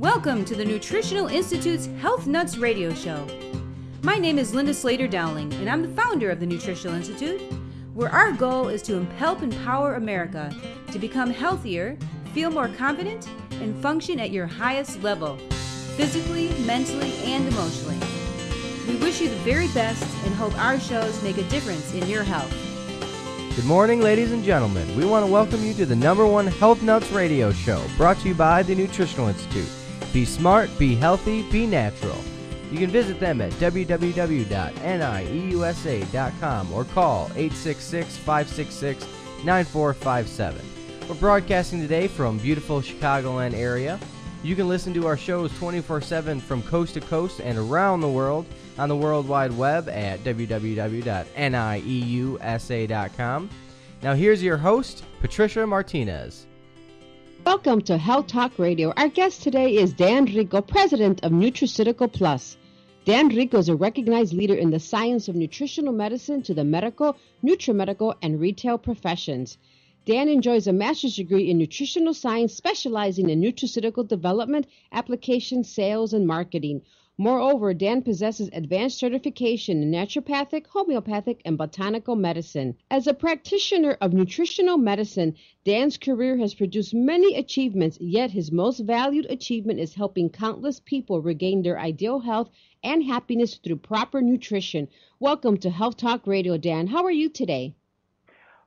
Welcome to the Nutritional Institute's Health Nuts Radio Show. My name is Linda Slater Dowling, and I'm the founder of the Nutritional Institute, where our goal is to help empower America to become healthier, feel more confident, and function at your highest level, physically, mentally, and emotionally. We wish you the very best and hope our shows make a difference in your health. Good morning, ladies and gentlemen. We want to welcome you to the #1 Health Nuts Radio Show, brought to you by the Nutritional Institute. Be smart, be healthy, be natural. You can visit them at www.nieusa.com or call 866-566-9457. We're broadcasting today from beautiful Chicagoland area. You can listen to our shows 24/7 from coast to coast and around the world on the World Wide Web at www.nieusa.com. Now here's your host, Patricia Martinez. Welcome to Health Talk Radio. Our guest today is Dan Rico, president of Nutraceutical Plus. Dan Rico is a recognized leader in the science of nutritional medicine to the medical, nutrimedical, and retail professions. Dan enjoys a master's degree in nutritional science, specializing in nutraceutical development, application, sales, and marketing. Moreover, Dan possesses advanced certification in naturopathic, homeopathic, and botanical medicine. As a practitioner of nutritional medicine, Dan's career has produced many achievements, yet his most valued achievement is helping countless people regain their ideal health and happiness through proper nutrition. Welcome to Health Talk Radio, Dan. How are you today?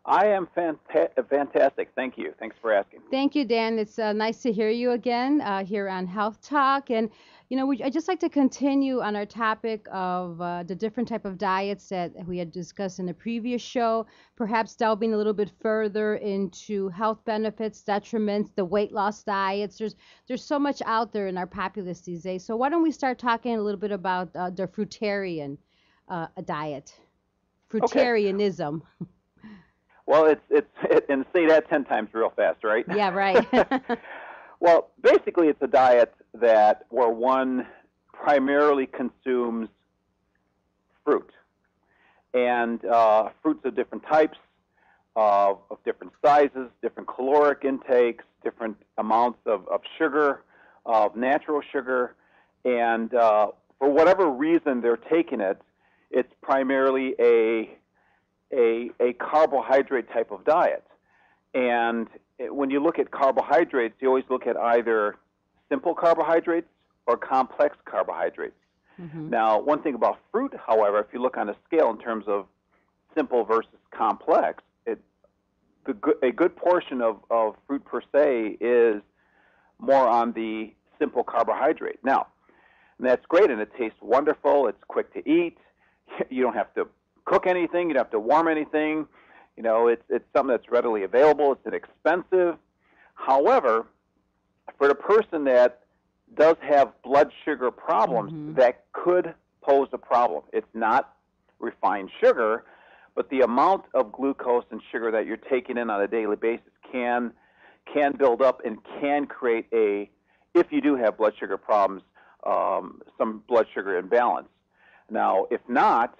I am fantastic. Thank you. Thanks for asking. Thank you, Dan. It's nice to hear you again here on Health Talk. And, you know, I'd just like to continue on our topic of the different type of diets that we had discussed in the previous show, perhaps delving a little bit further into health benefits, detriments, the weight loss diets. There's so much out there in our populace these days. So why don't we start talking a little bit about the fruitarian diet, fruitarianism. Okay. Well, and say that 10 times real fast, right? Yeah, right. Well, basically it's a diet where one primarily consumes fruit. And fruits of different types, of different sizes, different caloric intakes, different amounts of sugar, of natural sugar. And for whatever reason they're taking it, it's primarily a carbohydrate type of diet. And when you look at carbohydrates, you always look at either simple carbohydrates or complex carbohydrates. Mm-hmm. Now, one thing about fruit, however, if you look on a scale in terms of simple versus complex, a good portion of fruit per se is more on the simple carbohydrate. Now, and that's great, and it tastes wonderful. It's quick to eat. You don't have to cook anything. You don't have to warm anything. You know, it's something that's readily available. It's inexpensive. However, for the person that does have blood sugar problems, mm-hmm. that could pose a problem. It's not refined sugar, but the amount of glucose and sugar that you're taking in on a daily basis can build up and can create if you do have blood sugar problems, some blood sugar imbalance. Now, if not,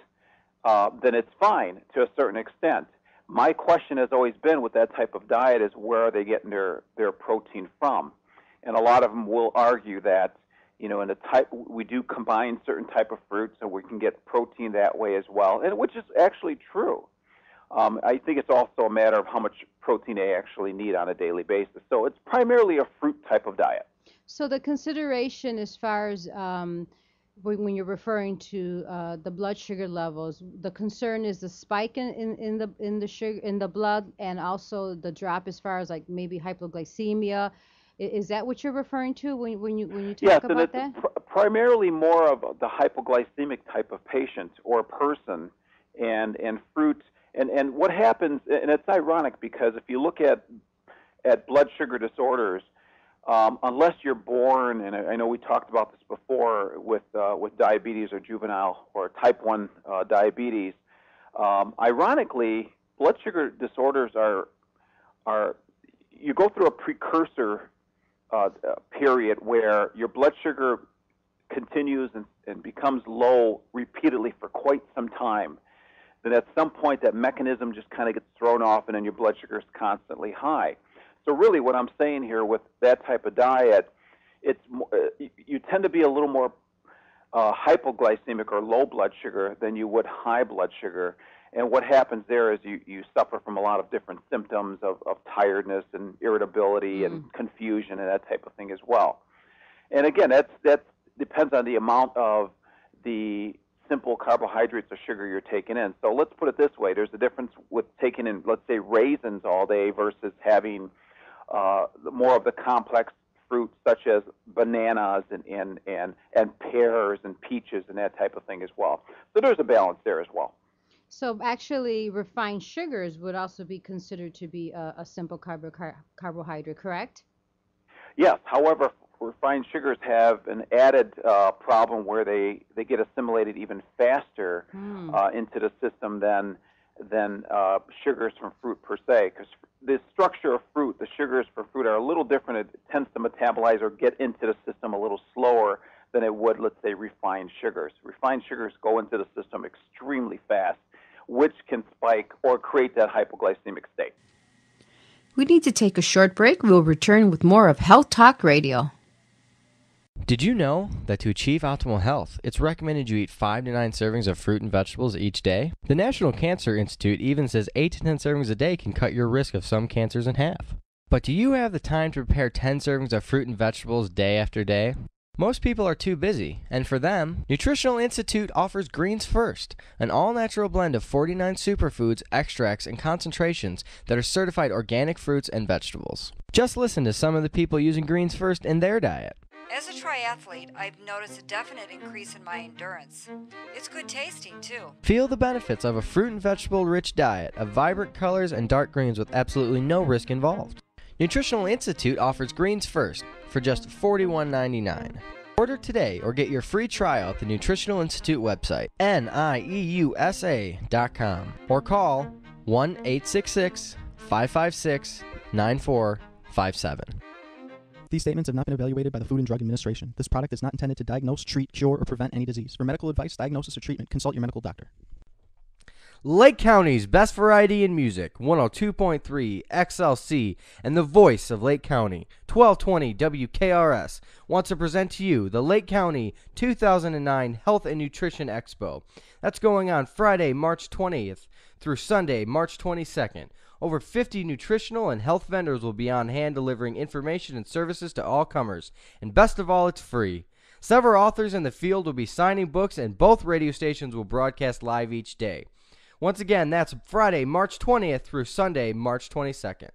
then it's fine to a certain extent. My question has always been with that type of diet is where are they getting their protein from? And a lot of them will argue that, you know, we do combine certain type of fruits so we can get protein that way as well, and which is actually true. I think it's also a matter of how much protein they actually need on a daily basis. So it's primarily a fruit type of diet. So the consideration as far as when you're referring to the blood sugar levels, the concern is the spike in the sugar in the blood, and also the drop as far as like maybe hypoglycemia. Is that what you're referring to when you talk about that? Yes, and it's primarily more of the hypoglycemic type of patient or person, and fruit. And what happens, and it's ironic because if you look at blood sugar disorders, unless you're born, and I know we talked about this before with diabetes or juvenile or type 1 diabetes, ironically, blood sugar disorders are you go through a precursor period where your blood sugar continues and becomes low repeatedly for quite some time. Then at some point that mechanism just kind of gets thrown off and then your blood sugar is constantly high. So really what I'm saying here with that type of diet you tend to be a little more hypoglycemic or low blood sugar than you would high blood sugar. And what happens there is you suffer from a lot of different symptoms of tiredness and irritability and confusion and that type of thing as well. And again, that depends on the amount of the simple carbohydrates or sugar you're taking in. So let's put it this way. There's a difference with taking in, let's say, raisins all day versus having more of the complex fruits such as bananas and pears and peaches and that type of thing as well. So there's a balance there as well. So actually, refined sugars would also be considered to be a simple carbohydrate, correct? Yes. However, refined sugars have an added problem where they get assimilated even faster into the system than sugars from fruit per se, because the structure of fruit, the sugars for fruit are a little different. It tends to metabolize or get into the system a little slower than it would, let's say, refined sugars. Refined sugars go into the system extremely fast, which can spike or create that hypoglycemic state. We need to take a short break. We'll return with more of Health Talk Radio. Did you know that to achieve optimal health, it's recommended you eat 5 to 9 servings of fruit and vegetables each day? The National Cancer Institute even says 8 to 10 servings a day can cut your risk of some cancers in half. But do you have the time to prepare 10 servings of fruit and vegetables day after day? Most people are too busy, and for them, Nutritional Institute offers Greens First, an all-natural blend of 49 superfoods, extracts, and concentrations that are certified organic fruits and vegetables. Just listen to some of the people using Greens First in their diet. As a triathlete, I've noticed a definite increase in my endurance. It's good tasting, too. Feel the benefits of a fruit and vegetable-rich diet of vibrant colors and dark greens with absolutely no risk involved. Nutritional Institute offers Greens First for just $41.99. Order today or get your free trial at the Nutritional Institute website, NIEUSA.com, or call 1-866-556-9457. These statements have not been evaluated by the Food and Drug Administration. This product is not intended to diagnose, treat, cure, or prevent any disease. For medical advice, diagnosis, or treatment, consult your medical doctor. Lake County's best variety in music, 102.3 XLC, and the voice of Lake County, 1220 WKRS, wants to present to you the Lake County 2009 Health and Nutrition Expo. That's going on Friday, March 20th through Sunday, March 22nd. Over 50 nutritional and health vendors will be on hand delivering information and services to all comers. And best of all, it's free. Several authors in the field will be signing books, and both radio stations will broadcast live each day. Once again, that's Friday, March 20th through Sunday, March 22nd.